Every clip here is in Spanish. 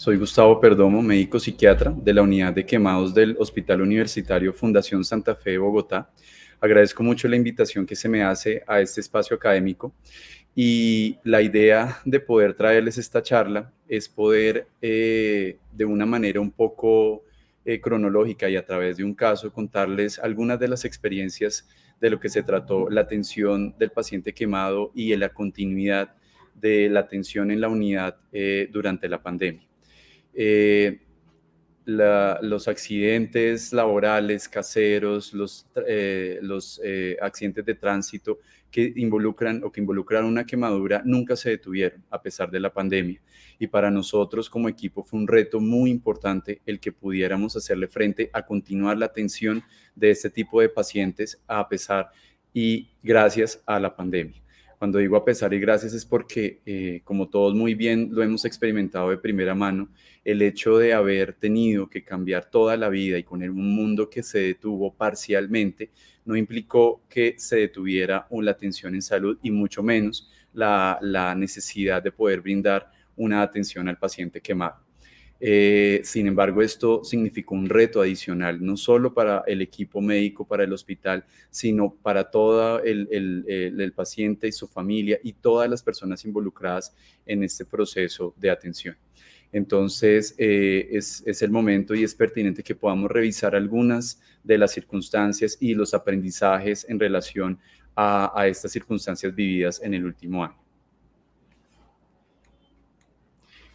Soy Gustavo Perdomo, médico psiquiatra de la unidad de quemados del Hospital Universitario Fundación Santa Fe de Bogotá. Agradezco mucho la invitación que se me hace a este espacio académico y la idea de poder traerles esta charla es poder, de una manera un poco cronológica y a través de un caso, contarles algunas de las experiencias de lo que se trató la atención del paciente quemado y en la continuidad de la atención en la unidad durante la pandemia. eh, los accidentes laborales, caseros, los accidentes de tránsito que involucran una quemadura nunca se detuvieron a pesar de la pandemia. Y para nosotros como equipo fue un reto muy importante el que pudiéramos hacerle frente a continuar la atención de este tipo de pacientes a pesar y gracias a la pandemia. Cuando digo a pesar y gracias es porque, como todos muy bien lo hemos experimentado de primera mano, el hecho de haber tenido que cambiar toda la vida y con un mundo que se detuvo parcialmente, no implicó que se detuviera la atención en salud y mucho menos la necesidad de poder brindar una atención al paciente quemado. Sin embargo, esto significó un reto adicional, no solo para el equipo médico, para el hospital, sino para todo el paciente y su familia y todas las personas involucradas en este proceso de atención. Entonces, es el momento y es pertinente que podamos revisar algunas de las circunstancias y los aprendizajes en relación a estas circunstancias vividas en el último año.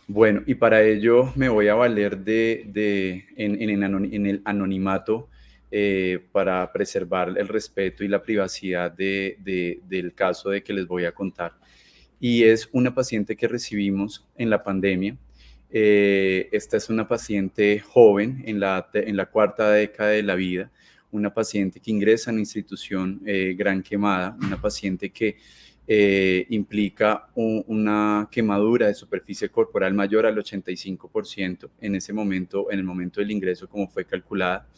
Bueno, y para ello me voy a valer en el anonimato para preservar el respeto y la privacidad del caso de que les voy a contar. Y es una paciente que recibimos en la pandemia. Esta es una paciente joven en la cuarta década de la vida, una paciente que ingresa en la institución Gran Quemada, una paciente que implica una quemadura de superficie corporal mayor al 85% en ese momento, en el momento del ingreso, como fue calculada.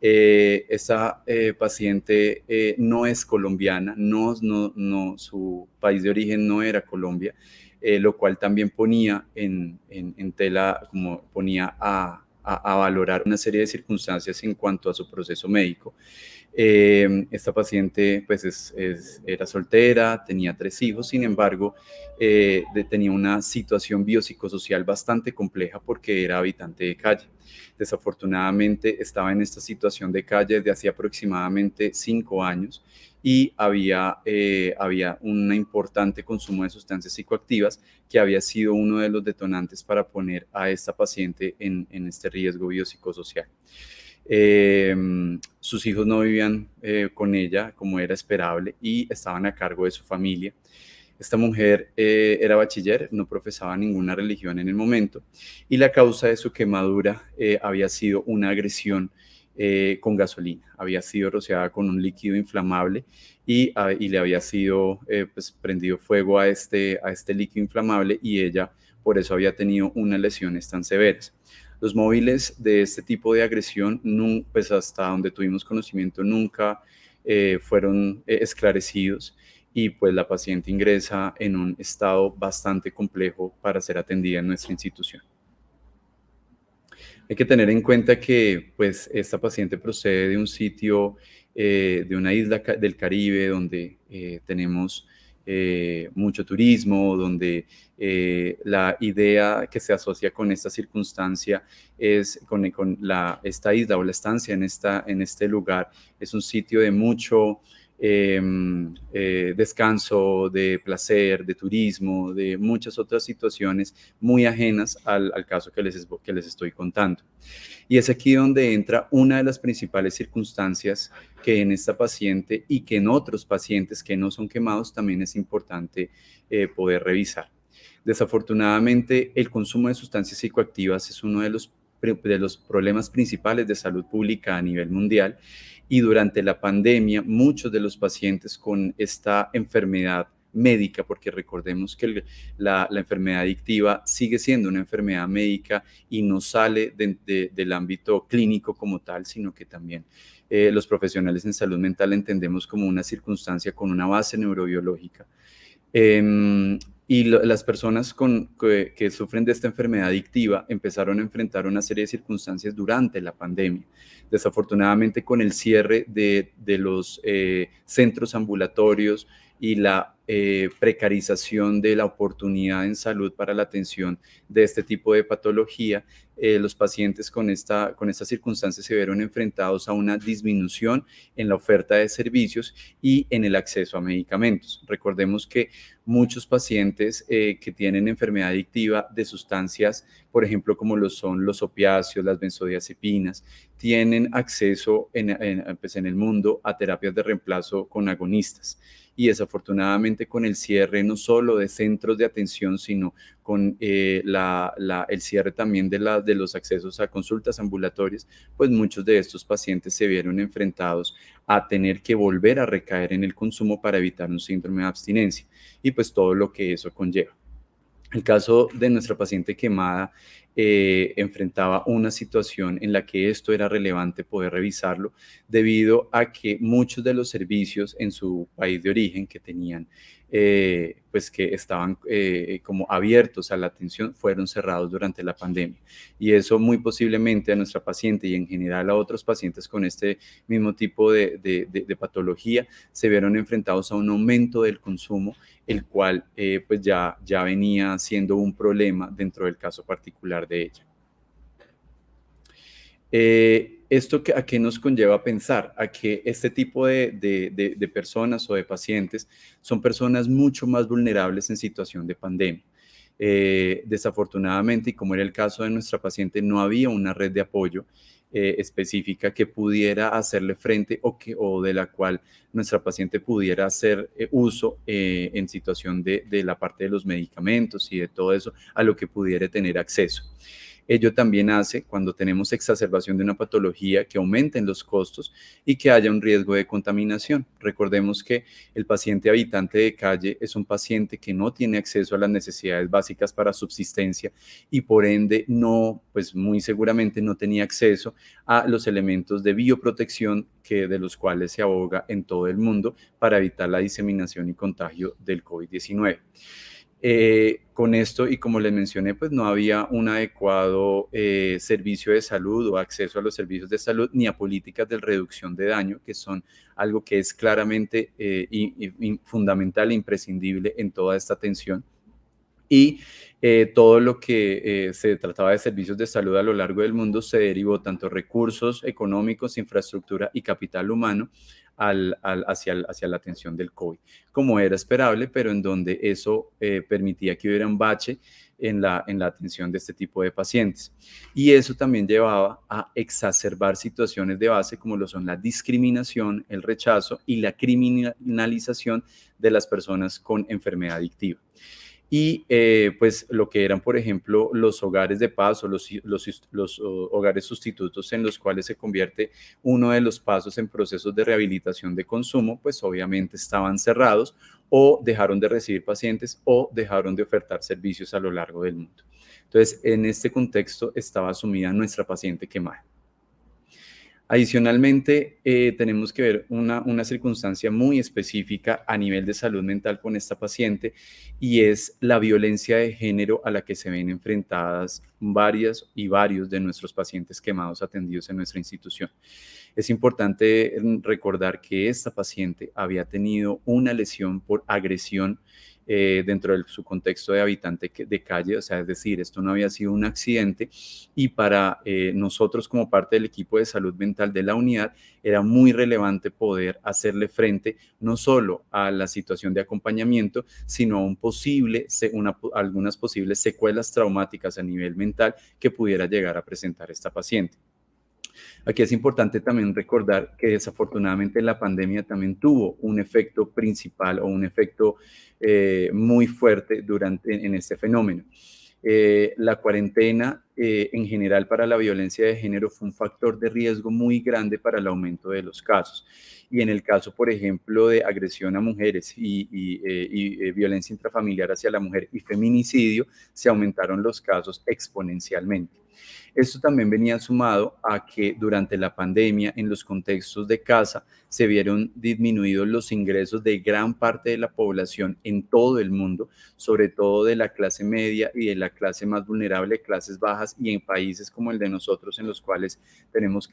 Esta paciente no es colombiana, su país de origen no era Colombia, lo cual también ponía en tela, como ponía a valorar una serie de circunstancias en cuanto a su proceso médico. Esta paciente pues era soltera, tenía 3 hijos, sin embargo, tenía una situación biopsicosocial bastante compleja porque era habitante de calle. Desafortunadamente estaba en esta situación de calle desde hace aproximadamente 5 años y había un importante consumo de sustancias psicoactivas que había sido uno de los detonantes para poner a esta paciente en este riesgo biopsicosocial. Sus hijos no vivían con ella como era esperable y estaban a cargo de su familia. Esta mujer era bachiller, no profesaba ninguna religión en el momento y la causa de su quemadura había sido una agresión con gasolina. Había sido rociada con un líquido inflamable y le había sido pues, prendido fuego a este líquido inflamable y ella por eso había tenido unas lesiones tan severas. Los móviles de este tipo de agresión, pues hasta donde tuvimos conocimiento, nunca fueron esclarecidos y pues la paciente ingresa en un estado bastante complejo para ser atendida en nuestra institución. Hay que tener en cuenta que pues esta paciente procede de un sitio, de una isla del Caribe donde tenemos mucho turismo, donde la idea que se asocia con esta circunstancia es esta isla o la estancia en este lugar. Es un sitio de mucho descanso, de placer, de turismo, de muchas otras situaciones muy ajenas al caso que les estoy contando. Y es aquí donde entra una de las principales circunstancias que en esta paciente y que en otros pacientes que no son quemados también es importante poder revisar. Desafortunadamente, el consumo de sustancias psicoactivas es uno de los problemas principales de salud pública a nivel mundial y durante la pandemia muchos de los pacientes con esta enfermedad médica, porque recordemos que la enfermedad adictiva sigue siendo una enfermedad médica y no sale del ámbito clínico como tal, sino que también los profesionales en salud mental entendemos como una circunstancia con una base neurobiológica. Y las personas que sufren de esta enfermedad adictiva empezaron a enfrentar una serie de circunstancias durante la pandemia. Desafortunadamente, con el cierre de los centros ambulatorios y la precarización de la oportunidad en salud para la atención de este tipo de patología, los pacientes con estas circunstancias se vieron enfrentados a una disminución en la oferta de servicios y en el acceso a medicamentos. Recordemos que muchos pacientes que tienen enfermedad adictiva de sustancias, por ejemplo, como lo son los opiáceos, las benzodiazepinas, tienen acceso pues en el mundo a terapias de reemplazo con agonistas. Y desafortunadamente con el cierre no solo de centros de atención, sino con el cierre también de los accesos a consultas ambulatorias, pues muchos de estos pacientes se vieron enfrentados a tener que volver a recaer en el consumo para evitar un síndrome de abstinencia y pues todo lo que eso conlleva. El caso de nuestra paciente quemada enfrentaba una situación en la que esto era relevante poder revisarlo debido a que muchos de los servicios en su país de origen que tenían, pues que estaban como abiertos a la atención, fueron cerrados durante la pandemia. Y eso muy posiblemente a nuestra paciente y en general a otros pacientes con este mismo tipo de patología se vieron enfrentados a un aumento del consumo, el cual pues ya venía siendo un problema dentro del caso particular de ella. ¿Esto a qué nos conlleva pensar? A que este tipo de personas o de pacientes son personas mucho más vulnerables en situación de pandemia. Desafortunadamente, y como era el caso de nuestra paciente, no había una red de apoyo específica que pudiera hacerle frente o de la cual nuestra paciente pudiera hacer uso en situación de la parte de los medicamentos y de todo eso a lo que pudiera tener acceso. Ello también hace, cuando tenemos exacerbación de una patología, que aumenten los costos y que haya un riesgo de contaminación. Recordemos que el paciente habitante de calle es un paciente que no tiene acceso a las necesidades básicas para subsistencia y por ende no, pues muy seguramente no tenía acceso a los elementos de bioprotección de los cuales se aboga en todo el mundo para evitar la diseminación y contagio del COVID-19. Con esto, y como les mencioné, pues no había un adecuado servicio de salud o acceso a los servicios de salud ni a políticas de reducción de daño, que son algo que es claramente fundamental e imprescindible en toda esta atención. Y todo lo que se trataba de servicios de salud a lo largo del mundo se derivó tanto recursos económicos, infraestructura y capital humano hacia la atención del COVID, como era esperable, pero en donde eso permitía que hubiera un bache en la atención de este tipo de pacientes. Y eso también llevaba a exacerbar situaciones de base como lo son la discriminación, el rechazo y la criminalización de las personas con enfermedad adictiva. Y pues lo que eran, por ejemplo, los hogares de paz o los hogares sustitutos en los cuales se convierte uno de los pasos en procesos de rehabilitación de consumo, pues obviamente estaban cerrados o dejaron de recibir pacientes o dejaron de ofertar servicios a lo largo del mundo. Entonces, en este contexto estaba asumida nuestra paciente quemada. Adicionalmente, tenemos que ver una circunstancia muy específica a nivel de salud mental con esta paciente y es la violencia de género a la que se ven enfrentadas varias y varios de nuestros pacientes quemados atendidos en nuestra institución. Es importante recordar que esta paciente había tenido una lesión por agresión dentro de su contexto de habitante de calle, o sea, es decir, esto no había sido un accidente y para nosotros como parte del equipo de salud mental de la unidad era muy relevante poder hacerle frente no solo a la situación de acompañamiento, sino a algunas posibles secuelas traumáticas a nivel mental que pudiera llegar a presentar esta paciente. Aquí es importante también recordar que desafortunadamente la pandemia también tuvo un efecto principal o un efecto muy fuerte en este fenómeno. La cuarentena en general para la violencia de género fue un factor de riesgo muy grande para el aumento de los casos. Y en el caso, por ejemplo, de agresión a mujeres y violencia intrafamiliar hacia la mujer y feminicidio, se aumentaron los casos exponencialmente. Esto también venía sumado a que durante la pandemia, en los contextos de casa, se vieron disminuidos los ingresos de gran parte de la población en todo el mundo, sobre todo de la clase media y de la clase más vulnerable, clases bajas, y en países como el de nosotros, en los cuales tenemos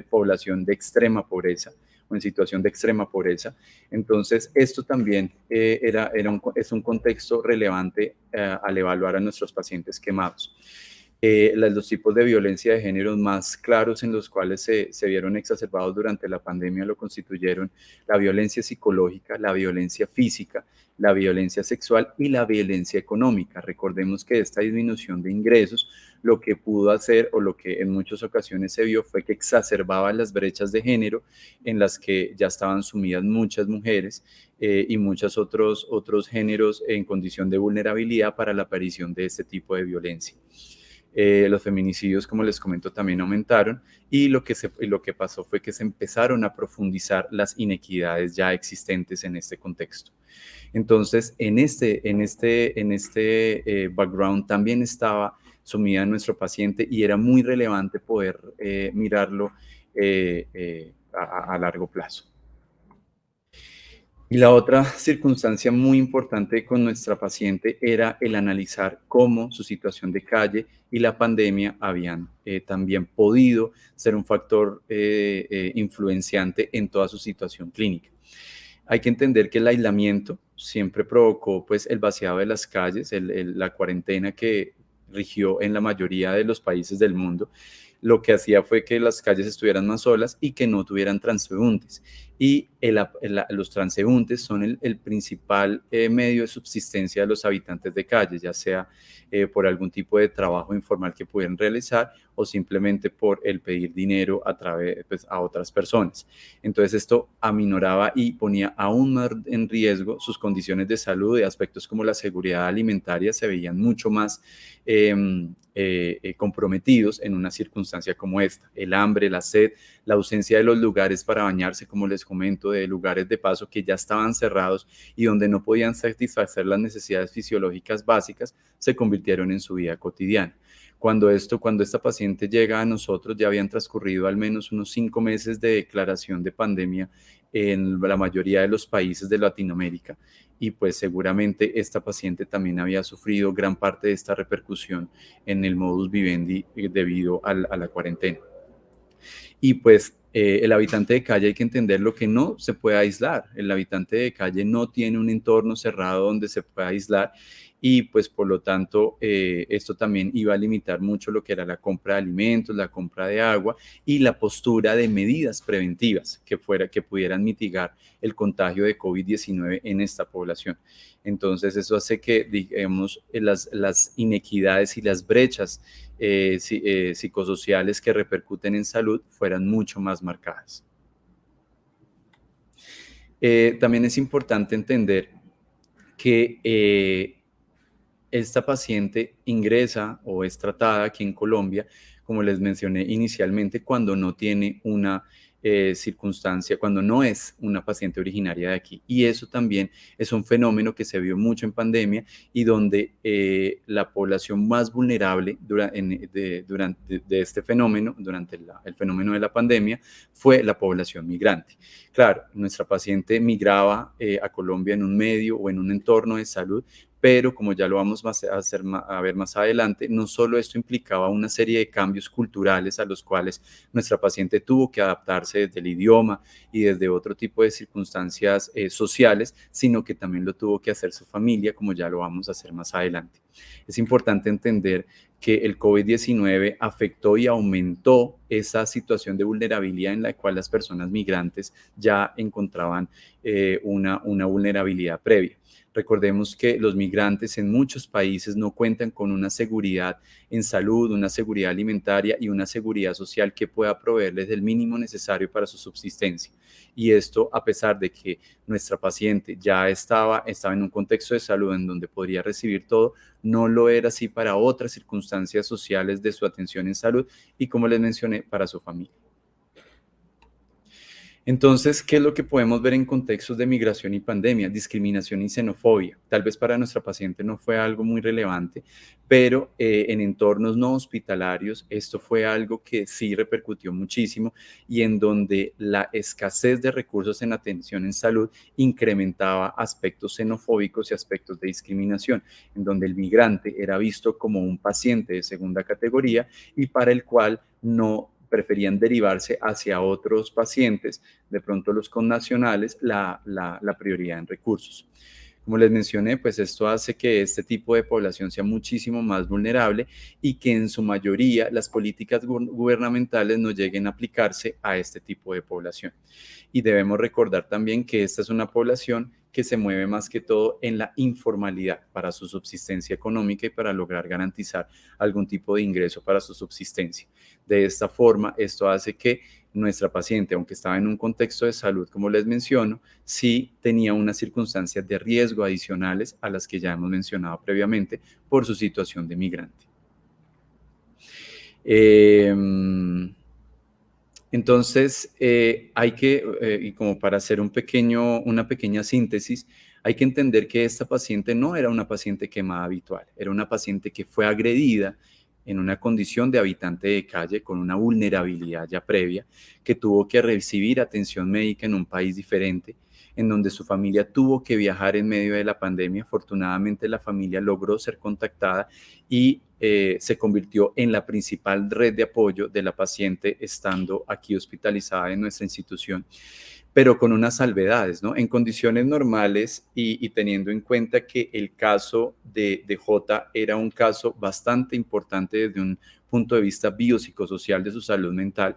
población de extrema pobreza o en situación de extrema pobreza. Entonces, esto también es un contexto relevante al evaluar a nuestros pacientes quemados. Los tipos de violencia de género más claros en los cuales se vieron exacerbados durante la pandemia lo constituyeron la violencia psicológica, la violencia física, la violencia sexual y la violencia económica. Recordemos que esta disminución de ingresos lo que pudo hacer, o lo que en muchas ocasiones se vio, fue que exacerbaba las brechas de género en las que ya estaban sumidas muchas mujeres y muchos otros géneros en condición de vulnerabilidad para la aparición de este tipo de violencia. Los feminicidios, como les comento, también aumentaron, y lo que pasó fue que se empezaron a profundizar las inequidades ya existentes en este contexto. Entonces, en este background también estaba sumida nuestro paciente, y era muy relevante poder mirarlo a largo plazo. Y la otra circunstancia muy importante con nuestra paciente era el analizar cómo su situación de calle y la pandemia habían también podido ser un factor influenciante en toda su situación clínica. Hay que entender que el aislamiento siempre provocó, pues, el vaciado de las calles, la cuarentena que rigió en la mayoría de los países del mundo. Lo que hacía fue que las calles estuvieran más solas y que no tuvieran transeúntes. Y los transeúntes son el principal medio de subsistencia de los habitantes de calle, ya sea por algún tipo de trabajo informal que pudieran realizar, o simplemente por el pedir dinero a través, pues, a otras personas. Entonces, esto aminoraba y ponía aún más en riesgo sus condiciones de salud, y aspectos como la seguridad alimentaria se veían mucho más comprometidos en una circunstancia como esta. El hambre, la sed, la ausencia de los lugares para bañarse, como les comento, de lugares de paso que ya estaban cerrados y donde no podían satisfacer las necesidades fisiológicas básicas, se convirtieron en su vida cotidiana. Cuando esta paciente llega a nosotros, ya habían transcurrido al menos unos 5 meses de declaración de pandemia en la mayoría de los países de Latinoamérica, y pues seguramente esta paciente también había sufrido gran parte de esta repercusión en el modus vivendi debido a la cuarentena. Y pues el habitante de calle, hay que entender lo que no se puede aislar. El habitante de calle no tiene un entorno cerrado donde se pueda aislar, y pues por lo tanto esto también iba a limitar mucho lo que era la compra de alimentos, la compra de agua y la postura de medidas preventivas que pudieran mitigar el contagio de COVID-19 en esta población. Entonces eso hace que, digamos, las inequidades y las brechas psicosociales que repercuten en salud fueran mucho más marcadas. También es importante entender que esta paciente ingresa o es tratada aquí en Colombia, como les mencioné inicialmente, cuando no tiene una circunstancia, cuando no es una paciente originaria de aquí. Y eso también es un fenómeno que se vio mucho en pandemia, y donde la población más vulnerable durante este fenómeno, durante el fenómeno de la pandemia, fue la población migrante. Claro, nuestra paciente migraba a Colombia en un medio o en un entorno de salud, pero como ya lo vamos a ver más adelante, no solo esto implicaba una serie de cambios culturales a los cuales nuestra paciente tuvo que adaptarse desde el idioma y desde otro tipo de circunstancias sociales, sino que también lo tuvo que hacer su familia, como ya lo vamos a hacer más adelante. Es importante entender que el COVID-19 afectó y aumentó esa situación de vulnerabilidad en la cual las personas migrantes ya encontraban una vulnerabilidad previa. Recordemos que los migrantes en muchos países no cuentan con una seguridad en salud, una seguridad alimentaria y una seguridad social que pueda proveerles el mínimo necesario para su subsistencia. Y esto, a pesar de que nuestra paciente ya estaba en un contexto de salud en donde podría recibir todo, no lo era así para otras circunstancias sociales de su atención en salud y, como les mencioné, para su familia. Entonces, ¿qué es lo que podemos ver en contextos de migración y pandemia? Discriminación y xenofobia. Tal vez para nuestra paciente no fue algo muy relevante, pero en entornos no hospitalarios esto fue algo que sí repercutió muchísimo y en donde la escasez de recursos en atención en salud incrementaba aspectos xenofóbicos y aspectos de discriminación, en donde el migrante era visto como un paciente de segunda categoría y para el cual no preferían derivarse hacia otros pacientes, de pronto los connacionales, la prioridad en recursos. Como les mencioné, pues esto hace que este tipo de población sea muchísimo más vulnerable y que en su mayoría las políticas gubernamentales no lleguen a aplicarse a este tipo de población. Y debemos recordar también que esta es una población que se mueve más que todo en la informalidad para su subsistencia económica y para lograr garantizar algún tipo de ingreso para su subsistencia. De esta forma, esto hace que nuestra paciente, aunque estaba en un contexto de salud, como les menciono, sí tenía unas circunstancias de riesgo adicionales a las que ya hemos mencionado previamente por su situación de migrante. Eh, entonces, y como para hacer una pequeña síntesis, hay que entender que esta paciente no era una paciente quemada habitual, era una paciente que fue agredida en una condición de habitante de calle con una vulnerabilidad ya previa, que tuvo que recibir atención médica en un país diferente, en donde su familia tuvo que viajar en medio de la pandemia. Afortunadamente, la familia logró ser contactada y se convirtió en la principal red de apoyo de la paciente estando aquí hospitalizada en nuestra institución, pero con unas salvedades, ¿no? En condiciones normales y teniendo en cuenta que el caso de J era un caso bastante importante desde un punto de vista biopsicosocial de su salud mental,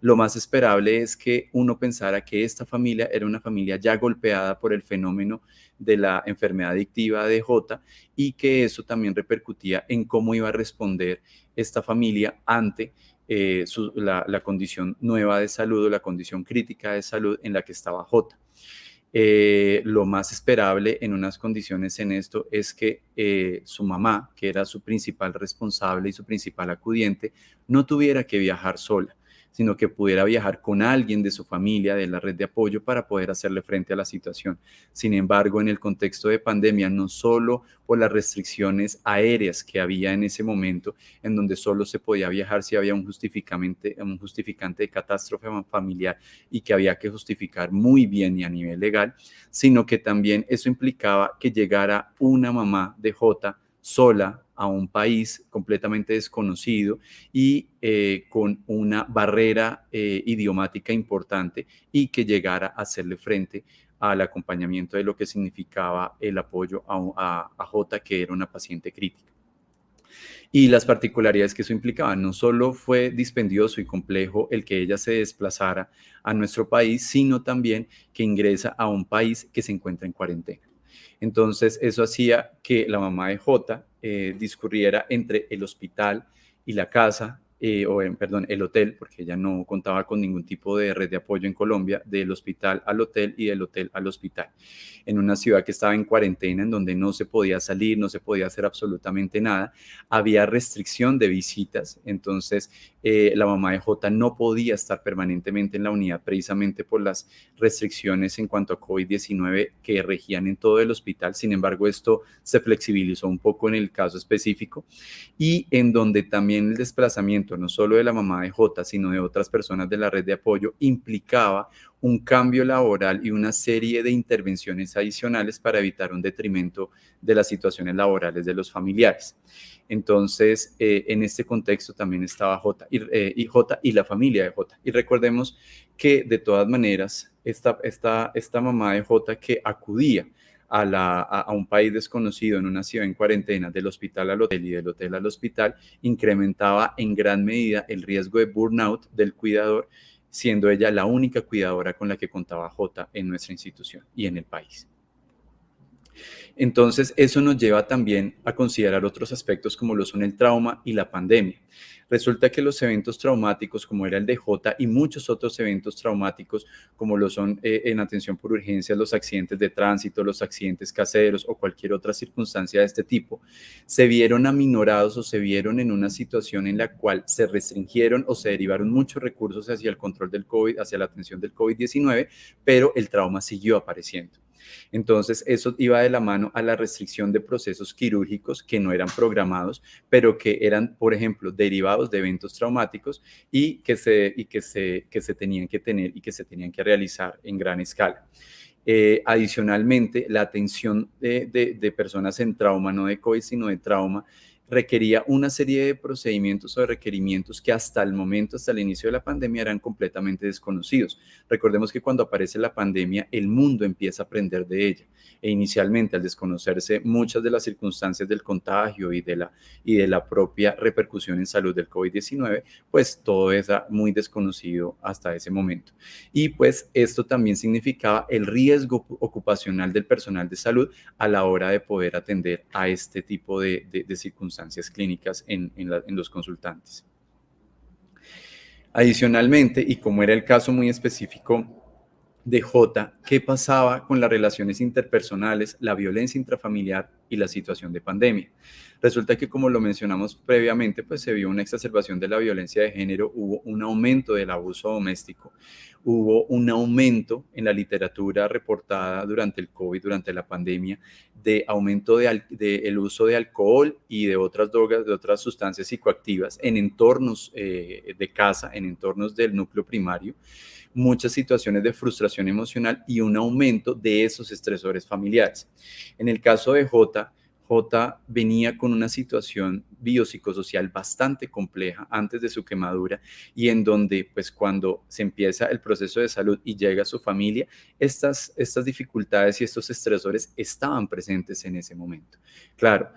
lo más esperable es que uno pensara que esta familia era una familia ya golpeada por el fenómeno de la enfermedad adictiva de J y que eso también repercutía en cómo iba a responder esta familia ante la condición nueva de salud o la condición crítica de salud en la que estaba J. Lo más esperable en unas condiciones en esto es que su mamá, que era su principal responsable y su principal acudiente, no tuviera que viajar sola, sino que pudiera viajar con alguien de su familia, de la red de apoyo, para poder hacerle frente a la situación. Sin embargo, en el contexto de pandemia, no solo por las restricciones aéreas que había en ese momento, en donde solo se podía viajar si había un justificante de catástrofe familiar y que había que justificar muy bien y a nivel legal, sino que también eso implicaba que llegara una mamá de J sola a un país completamente desconocido y con una barrera idiomática importante y que llegara a hacerle frente al acompañamiento de lo que significaba el apoyo a J, que era una paciente crítica. Y las particularidades que eso implicaba. No solo fue dispendioso y complejo el que ella se desplazara a nuestro país, sino también que ingresa a un país que se encuentra en cuarentena. Entonces, eso hacía que la mamá de J discurriera entre el hospital y la casa, perdón, el hotel, porque ella no contaba con ningún tipo de red de apoyo en Colombia, del hospital al hotel y del hotel al hospital, en una ciudad que estaba en cuarentena, en donde no se podía salir, no se podía hacer absolutamente nada, había restricción de visitas, entonces la mamá de J no podía estar permanentemente en la unidad precisamente por las restricciones en cuanto a COVID-19 que regían en todo el hospital. Sin embargo, esto se flexibilizó un poco en el caso específico y en donde también el desplazamiento no solo de la mamá de J, sino de otras personas de la red de apoyo implicaba un cambio laboral y una serie de intervenciones adicionales para evitar un detrimento de las situaciones laborales de los familiares. Entonces, en este contexto también estaba J y la familia de J. Y recordemos que de todas maneras, esta mamá de J que acudía a un país desconocido en una ciudad en cuarentena, del hospital al hotel y del hotel al hospital, incrementaba en gran medida el riesgo de burnout del cuidador, siendo ella la única cuidadora con la que contaba J en nuestra institución y en el país. Entonces, eso nos lleva también a considerar otros aspectos como lo son el trauma y la pandemia. Resulta que los eventos traumáticos, como era el de J y muchos otros eventos traumáticos, como lo son en atención por urgencias, los accidentes de tránsito, los accidentes caseros o cualquier otra circunstancia de este tipo, se vieron aminorados o se vieron en una situación en la cual se restringieron o se derivaron muchos recursos hacia el control del COVID, hacia la atención del COVID-19, pero el trauma siguió apareciendo. Entonces, eso iba de la mano a la restricción de procesos quirúrgicos que no eran programados, pero que eran, por ejemplo, derivados de eventos traumáticos y que se tenían que tener y que se tenían que realizar en gran escala. Adicionalmente, la atención de personas en trauma, no de COVID, sino de trauma, requería una serie de procedimientos o de requerimientos que hasta el momento, hasta el inicio de la pandemia, eran completamente desconocidos. Recordemos que cuando aparece la pandemia, el mundo empieza a aprender de ella. E inicialmente, al desconocerse muchas de las circunstancias del contagio y de la propia repercusión en salud del COVID-19, pues todo era muy desconocido hasta ese momento. Y pues esto también significaba el riesgo ocupacional del personal de salud a la hora de poder atender a este tipo de circunstancias clínicas en los consultantes. Adicionalmente, y como era el caso muy específico de J, ¿qué pasaba con las relaciones interpersonales, la violencia intrafamiliar y la situación de pandemia? Resulta que, como lo mencionamos previamente, pues se vio una exacerbación de la violencia de género, hubo un aumento del abuso doméstico, hubo un aumento en la literatura reportada durante el COVID, durante la pandemia, de aumento el uso de alcohol y de otras drogas, de otras sustancias psicoactivas en entornos de casa, en entornos del núcleo primario, muchas situaciones de frustración emocional y un aumento de esos estresores familiares. En el caso de J venía con una situación biopsicosocial bastante compleja antes de su quemadura y en donde, pues cuando se empieza el proceso de salud y llega a su familia, estas dificultades y estos estresores estaban presentes en ese momento. Claro,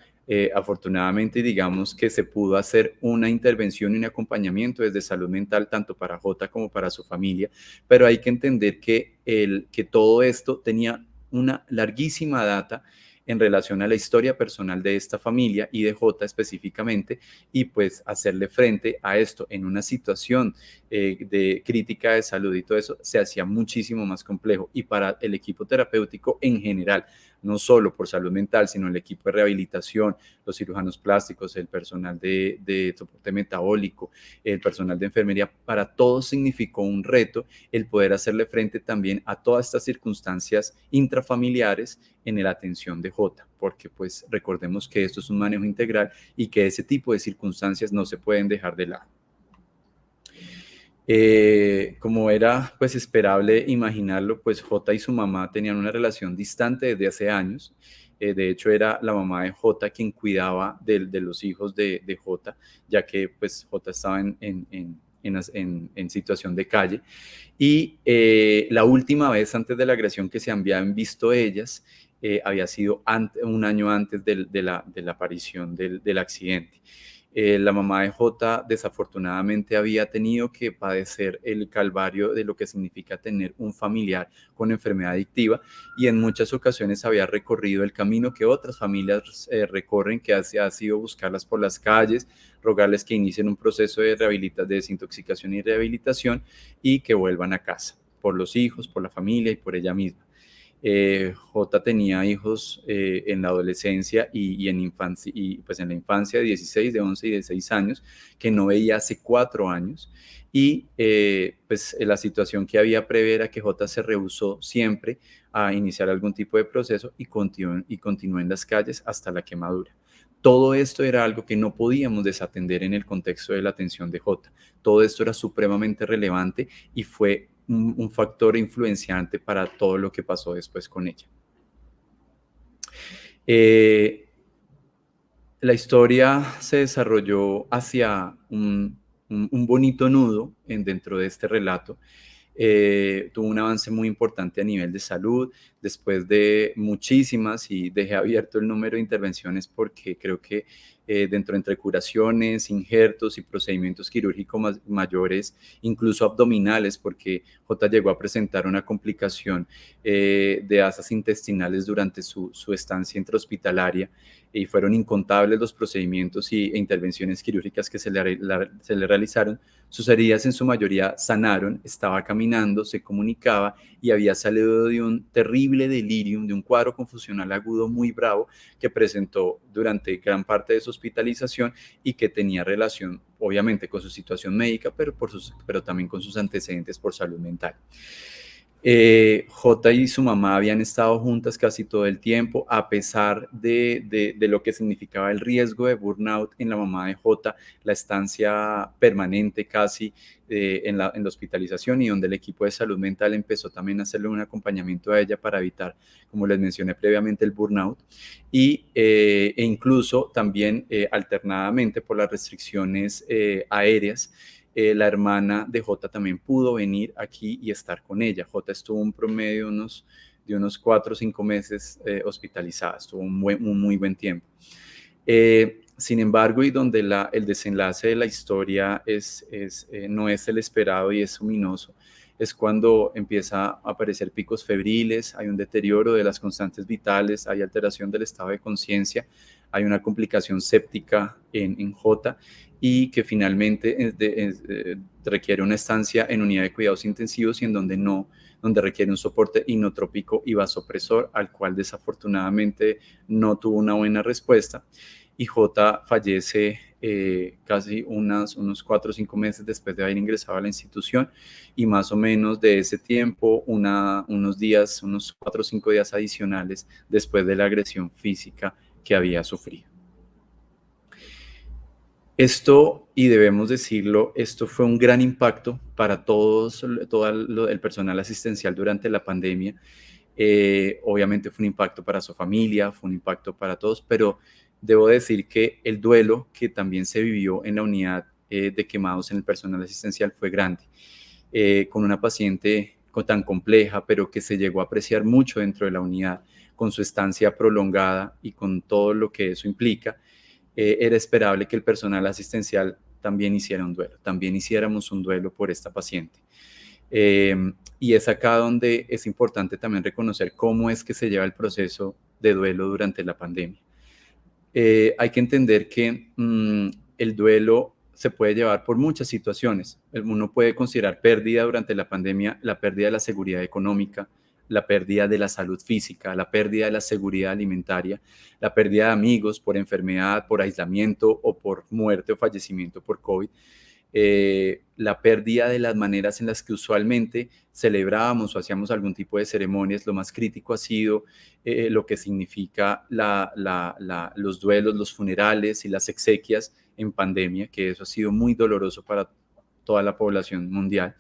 afortunadamente, digamos que se pudo hacer una intervención y un acompañamiento desde salud mental, tanto para J como para su familia, pero hay que entender que todo esto tenía una larguísima data en relación a la historia personal de esta familia y de J específicamente, y pues hacerle frente a esto en una situación de crítica de salud y todo eso se hacía muchísimo más complejo. Y para el equipo terapéutico en general, no solo por salud mental, sino el equipo de rehabilitación, los cirujanos plásticos, el personal de soporte metabólico, el personal de enfermería, para todos significó un reto el poder hacerle frente también a todas estas circunstancias intrafamiliares en la atención de J, porque pues recordemos que esto es un manejo integral y que ese tipo de circunstancias no se pueden dejar de lado. Como era pues esperable imaginarlo, pues J y su mamá tenían una relación distante desde hace años. De hecho, era la mamá de J quien cuidaba de los hijos de J, ya que pues J estaba en situación de calle. Y la última vez antes de la agresión que se habían visto ellas había sido un año antes de la aparición del accidente. La mamá de J desafortunadamente había tenido que padecer el calvario de lo que significa tener un familiar con enfermedad adictiva y en muchas ocasiones había recorrido el camino que otras familias recorren, que ha sido buscarlas por las calles, rogarles que inicien un proceso de desintoxicación y rehabilitación y que vuelvan a casa, por los hijos, por la familia y por ella misma. J tenía hijos en la adolescencia y en infancia, y pues en la infancia de 16, de 11 y de 6 años, que no veía hace 4 años. Y pues la situación que había previa era que J se rehusó siempre a iniciar algún tipo de proceso y continuó en las calles hasta la quemadura. Todo esto era algo que no podíamos desatender en el contexto de la atención de J. Todo esto era supremamente relevante y fue un factor influenciante para todo lo que pasó después con ella. La historia se desarrolló hacia un bonito nudo dentro de este relato. Tuvo un avance muy importante a nivel de salud, después de muchísimas, y dejé abierto el número de intervenciones porque creo que entre curaciones, injertos y procedimientos quirúrgicos mayores, incluso abdominales, porque J llegó a presentar una complicación de asas intestinales durante su estancia intrahospitalaria, y fueron incontables los procedimientos e intervenciones quirúrgicas que se le realizaron. Sus heridas en su mayoría sanaron, estaba caminando, se comunicaba y había salido de un terrible delirium, de un cuadro confusional agudo muy bravo que presentó durante gran parte de su hospitalización y que tenía relación obviamente con su situación médica, pero también con sus antecedentes por salud mental. J y su mamá habían estado juntas casi todo el tiempo, a pesar de lo que significaba el riesgo de burnout en la mamá de J, la estancia permanente casi en la hospitalización, y donde el equipo de salud mental empezó también a hacerle un acompañamiento a ella para evitar, como les mencioné previamente, el burnout, e incluso también alternadamente por las restricciones aéreas. La hermana de J también pudo venir aquí y estar con ella. J estuvo un promedio de unos 4 o 5 meses hospitalizada, estuvo un muy buen tiempo. Sin embargo, y donde el desenlace de la historia no es el esperado y es ominoso, es cuando empieza a aparecer picos febriles, hay un deterioro de las constantes vitales, hay alteración del estado de conciencia, hay una complicación séptica en J, y que finalmente requiere una estancia en unidad de cuidados intensivos, y en donde requiere un soporte inotrópico y vasopresor, al cual desafortunadamente no tuvo una buena respuesta, y J fallece casi unos 4 o 5 meses después de haber ingresado a la institución, y más o menos de ese tiempo, unos 4 o 5 días adicionales después de la agresión física que había sufrido. Esto, y debemos decirlo, esto fue un gran impacto para todo el personal asistencial durante la pandemia. Obviamente fue un impacto para su familia, fue un impacto para todos, pero debo decir que el duelo que también se vivió en la unidad de quemados en el personal asistencial fue grande, con una paciente tan compleja, pero que se llegó a apreciar mucho dentro de la unidad, con su estancia prolongada y con todo lo que eso implica. Era esperable que el personal asistencial también hiciera un duelo, también hiciéramos un duelo por esta paciente. Y es acá donde es importante también reconocer cómo es que se lleva el proceso de duelo durante la pandemia. Hay que entender que el duelo se puede llevar por muchas situaciones. Uno puede considerar pérdida durante la pandemia, la pérdida de la seguridad económica, la pérdida de la salud física, la pérdida de la seguridad alimentaria, la pérdida de amigos por enfermedad, por aislamiento o por muerte o fallecimiento por COVID. La pérdida de las maneras en las que usualmente celebrábamos o hacíamos algún tipo de ceremonias. Lo más crítico ha sido lo que significa los duelos, los funerales y las exequias en pandemia, que eso ha sido muy doloroso para toda la población mundial.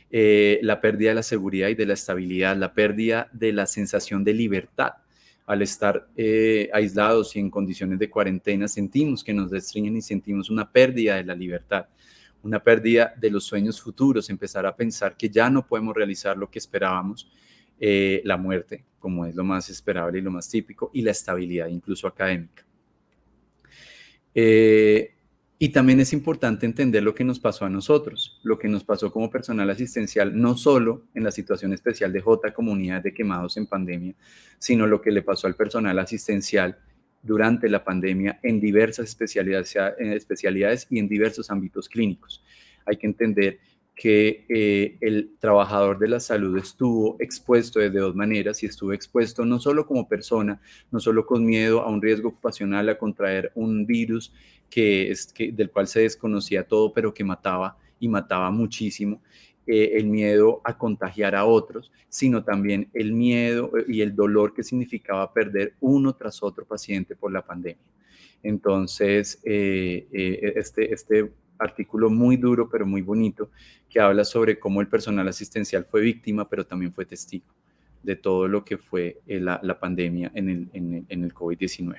La pérdida de la seguridad y de la estabilidad, la pérdida de la sensación de libertad. Al estar aislados y en condiciones de cuarentena, sentimos que nos restringen y sentimos una pérdida de la libertad, una pérdida de los sueños futuros, empezar a pensar que ya no podemos realizar lo que esperábamos, la muerte, como es lo más esperable y lo más típico, y la estabilidad, incluso académica. Y también es importante entender lo que nos pasó a nosotros, lo que nos pasó como personal asistencial, no solo en la situación especial de J, comunidad de quemados en pandemia, sino lo que le pasó al personal asistencial durante la pandemia en diversas especialidades y en diversos ámbitos clínicos. Hay que entender que el trabajador de la salud estuvo expuesto de dos maneras, y estuvo expuesto no solo como persona, no solo con miedo a un riesgo ocupacional, a contraer un virus del cual se desconocía todo, pero que mataba y mataba muchísimo, el miedo a contagiar a otros, sino también el miedo y el dolor que significaba perder uno tras otro paciente por la pandemia. Entonces, este artículo muy duro, pero muy bonito, que habla sobre cómo el personal asistencial fue víctima, pero también fue testigo de todo lo que fue la pandemia en el COVID-19.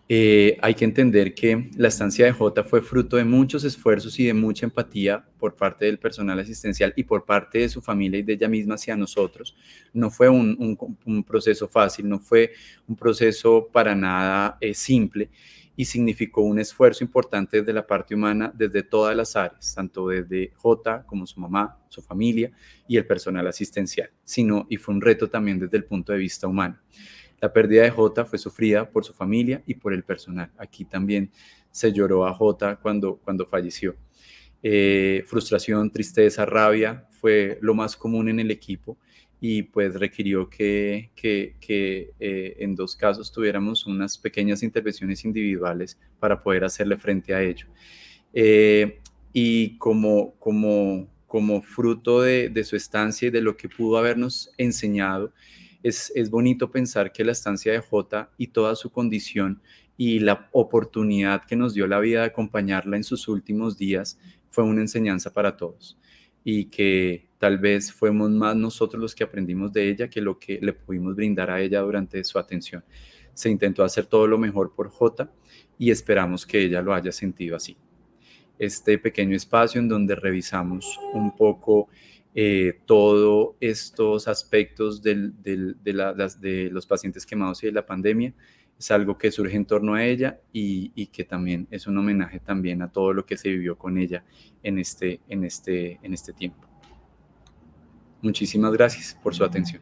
Hay que entender que la estancia de Jota fue fruto de muchos esfuerzos y de mucha empatía por parte del personal asistencial y por parte de su familia y de ella misma hacia nosotros. No fue un proceso fácil, no fue un proceso para nada simple, y significó un esfuerzo importante desde la parte humana, desde todas las áreas, tanto desde Jota como su mamá, su familia y el personal asistencial, y fue un reto también desde el punto de vista humano. La pérdida de Jota fue sufrida por su familia y por el personal. Aquí también se lloró a Jota cuando falleció. Frustración, tristeza, rabia fue lo más común en el equipo, y pues requirió que en dos casos tuviéramos unas pequeñas intervenciones individuales para poder hacerle frente a ello. Y como fruto de su estancia y de lo que pudo habernos enseñado, es bonito pensar que la estancia de Jota y toda su condición y la oportunidad que nos dio la vida de acompañarla en sus últimos días fue una enseñanza para todos, y que tal vez fuimos más nosotros los que aprendimos de ella que lo que le pudimos brindar a ella durante su atención. Se intentó hacer todo lo mejor por Jota y esperamos que ella lo haya sentido así. Este pequeño espacio en donde revisamos un poco todos estos aspectos de los pacientes quemados y de la pandemia, es algo que surge en torno a ella, y que también es un homenaje también a todo lo que se vivió con ella en este tiempo. Muchísimas gracias por su atención.